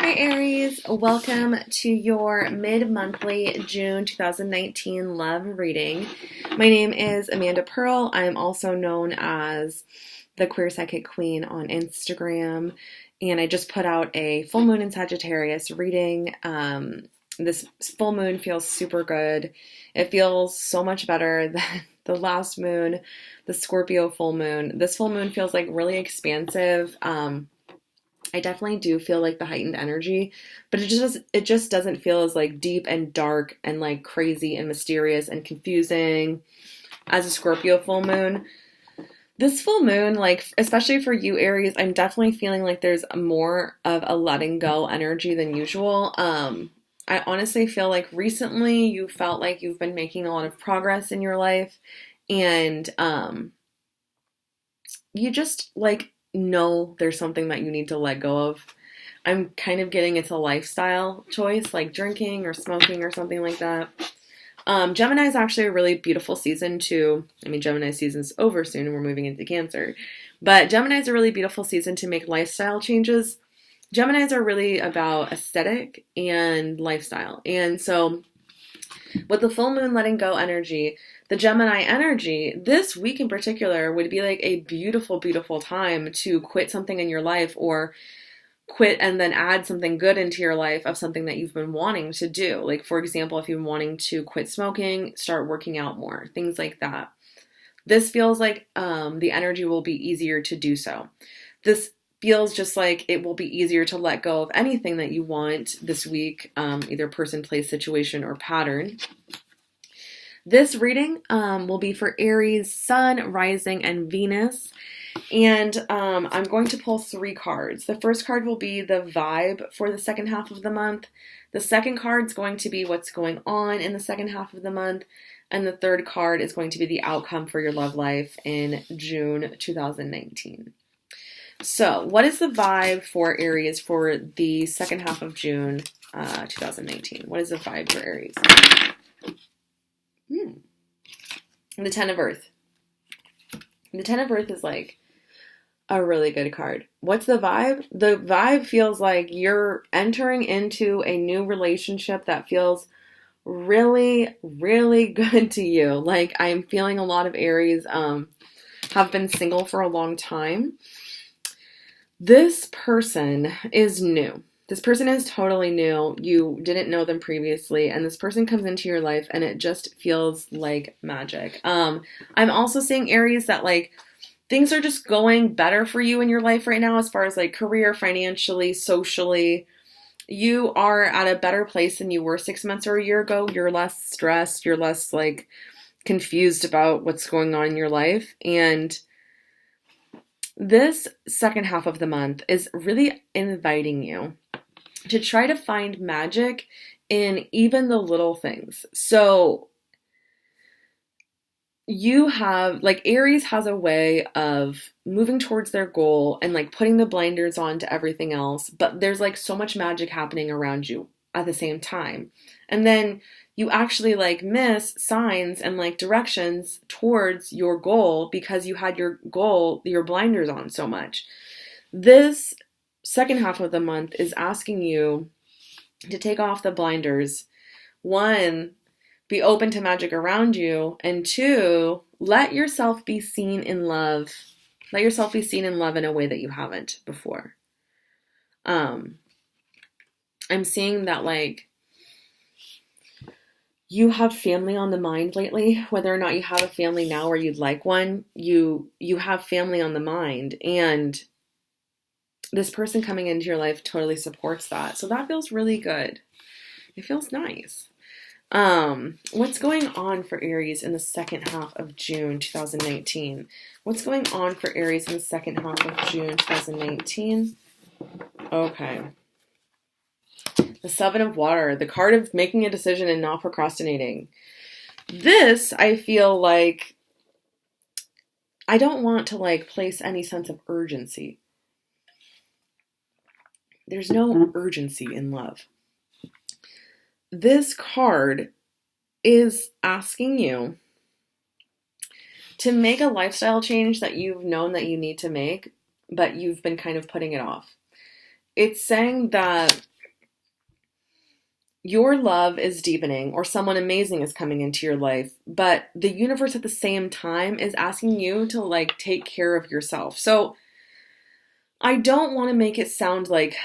Hi Aries, welcome to your mid-monthly June 2019 love reading. My name is Amanda Pearl. I'm also known as the Queer Psychic Queen on Instagram, and I just put out a full moon in Sagittarius reading. This full moon feels super good. It feels so much better than the last moon, the Scorpio full moon. This full moon feels like really expansive. I definitely do feel like the heightened energy, but it just doesn't feel as like deep and dark and like crazy and mysterious and confusing as a Scorpio full moon. This full moon, like especially for you Aries, I'm definitely feeling like there's more of a letting go energy than usual. I honestly feel like recently you felt like you've been making a lot of progress in your life, and you just like know there's something that you need to let go of. I'm kind of getting it's a lifestyle choice, like drinking or smoking or something like that. Gemini is actually a really beautiful season to, Gemini season's over soon and we're moving into Cancer. But Gemini is a really beautiful season to make lifestyle changes. Geminis are really about aesthetic and lifestyle. And so with the full moon letting go energy, the Gemini energy, this week in particular would be like a beautiful, beautiful time to quit something in your life, or quit and then add something good into your life of something that you've been wanting to do. Like, for example, if you've been wanting to quit smoking, start working out more, things like that. This feels like the energy will be easier to do so. This feels just like it will be easier to let go of anything that you want this week, either person, place, situation, or pattern. This reading will be for Aries, Sun, Rising, and Venus. And I'm going to pull 3 cards. The first card will be the vibe for the second half of the month. The second card is going to be what's going on in the second half of the month. And the third card is going to be the outcome for your love life in June 2019. So what is the vibe for Aries for the second half of June 2019? What is the vibe for Aries? The Ten of Earth. The Ten of Earth is like a really good card. What's the vibe? The vibe feels like you're entering into a new relationship that feels really, really good to you. Like, I'm feeling a lot of Aries have been single for a long time. This person is new. This person is totally new. You didn't know them previously, and this person comes into your life and it just feels like magic. I'm also seeing Aries that like things are just going better for you in your life right now as far as like career, financially, socially. You are at a better place than you were 6 months or a year ago. You're less stressed. You're less like confused about what's going on in your life. And this second half of the month is really inviting you to try to find magic in even the little things. So you have, like, Aries has a way of moving towards their goal and like putting the blinders on to everything else, but there's like so much magic happening around you at the same time. And then you actually like miss signs and like directions towards your goal because you had your goal, your blinders on so much. This second half of the month is asking you to take off the blinders. 1, be open to magic around you, and 2, let yourself be seen in love. Let yourself be seen in love in a way that you haven't before. I'm seeing that like you have family on the mind lately, whether or not you have a family now or you'd like one, you have family on the mind, and this person coming into your life totally supports that. So that feels really good. It feels nice. What's going on for Aries in the second half of June 2019? What's going on for Aries in the second half of June 2019? Okay. The Seven of Water, the card of making a decision and not procrastinating. This, I feel like, I don't want to like place any sense of urgency. There's no urgency in love. This card is asking you to make a lifestyle change that you've known that you need to make, but you've been kind of putting it off. It's saying that your love is deepening or someone amazing is coming into your life, but the universe at the same time is asking you to like take care of yourself. So I don't want to make it sound like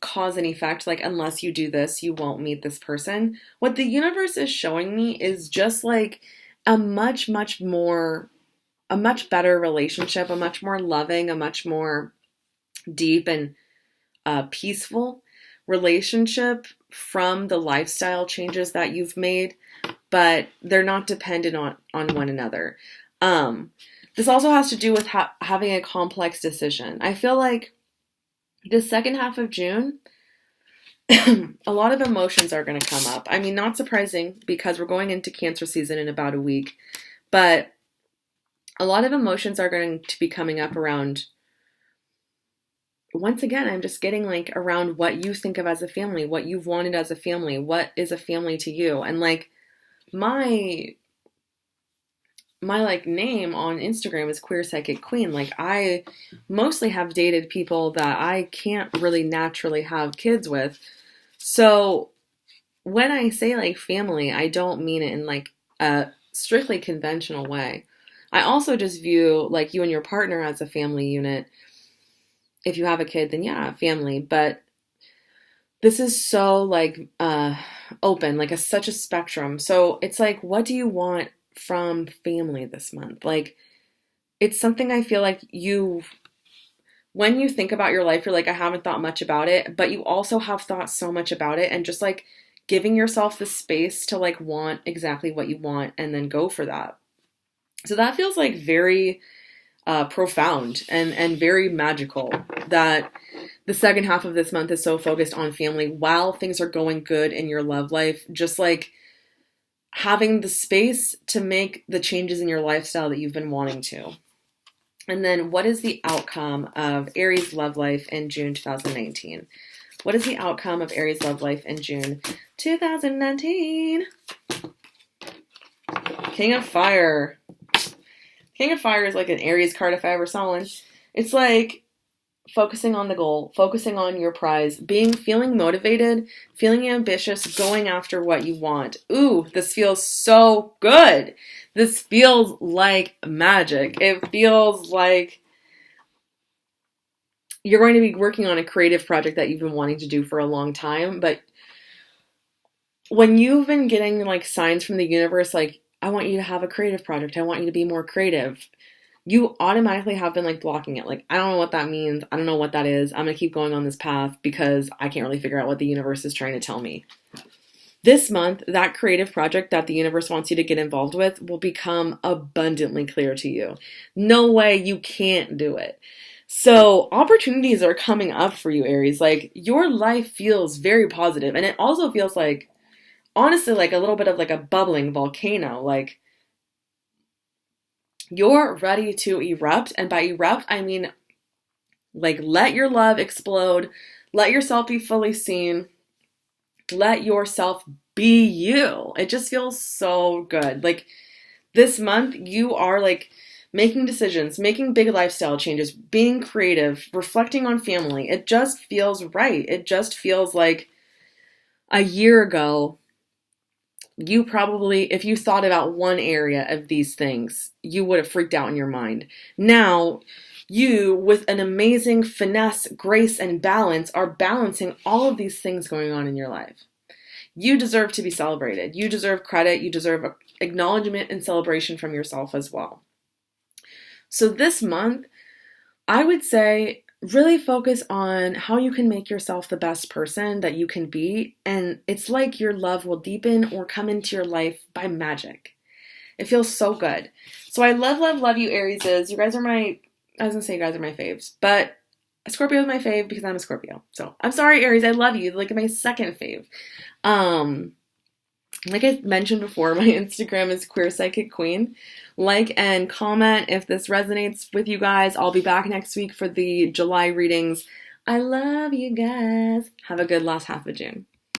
cause and effect, like unless you do this, you won't meet this person. What the universe is showing me is just like a a much better relationship, a much more loving, a much more deep and peaceful relationship from the lifestyle changes that you've made, but they're not dependent on one another. This also has to do with having a complex decision. I feel like the second half of June, a lot of emotions are going to come up. I mean, not surprising because we're going into Cancer season in about a week, but a lot of emotions are going to be coming up around, once again, I'm just getting like around what you think of as a family, what you've wanted as a family, what is a family to you. And like my like name on Instagram is Queer Psychic Queen. Like I mostly have dated people that I can't really naturally have kids with. So when I say like family, I don't mean it in like a strictly conventional way. I also just view like you and your partner as a family unit. If you have a kid, then yeah, family. But this is so like open, like such a spectrum. So it's like, what do you want from family this month? Like, it's something I feel like when you think about your life, you're like, I haven't thought much about it, but you also have thought so much about it, and just like giving yourself the space to like want exactly what you want and then go for that. So that feels like very profound and very magical that the second half of this month is so focused on family while things are going good in your love life. Just like having the space to make the changes in your lifestyle that you've been wanting to. And then what is the outcome of Aries love life in June 2019? What is the outcome of Aries love life in June 2019? King of Fire. King of Fire is like an Aries card if I ever saw one. It's like focusing on the goal, focusing on your prize, feeling motivated, feeling ambitious, going after what you want. Ooh, this feels so good. This feels like magic. It feels like you're going to be working on a creative project that you've been wanting to do for a long time. But when you've been getting like signs from the universe, like, I want you to have a creative project, I want you to be more creative, you automatically have been like blocking it. Like, I don't know what that means. I don't know what that is. I'm going to keep going on this path because I can't really figure out what the universe is trying to tell me. This month, that creative project that the universe wants you to get involved with will become abundantly clear to you. No way you can't do it. So opportunities are coming up for you, Aries. Like, your life feels very positive, and it also feels like, honestly, like a little bit of like a bubbling volcano. Like, you're ready to erupt. And by erupt, I mean, like, let your love explode. Let yourself be fully seen. Let yourself be you. It just feels so good. Like, this month, you are like making decisions, making big lifestyle changes, being creative, reflecting on family. It just feels right. It just feels like a year ago, you probably, if you thought about one area of these things, you would have freaked out in your mind. Now, you, with an amazing finesse, grace, and balance, are balancing all of these things going on in your life. You deserve to be celebrated. You deserve credit. You deserve acknowledgement and celebration from yourself as well. So this month, I would say really focus on how you can make yourself the best person that you can be. And it's like your love will deepen or come into your life by magic. It feels so good. So I love, love, love you, Arieses. You guys are I was going to say you guys are my faves, but Scorpio is my fave because I'm a Scorpio. So I'm sorry, Aries. I love you. Like my second fave. Like I mentioned before, my Instagram is Queer Psychic Queen. Like and comment if this resonates with you guys. I'll be back next week for the July readings. I love you guys. Have a good last half of June.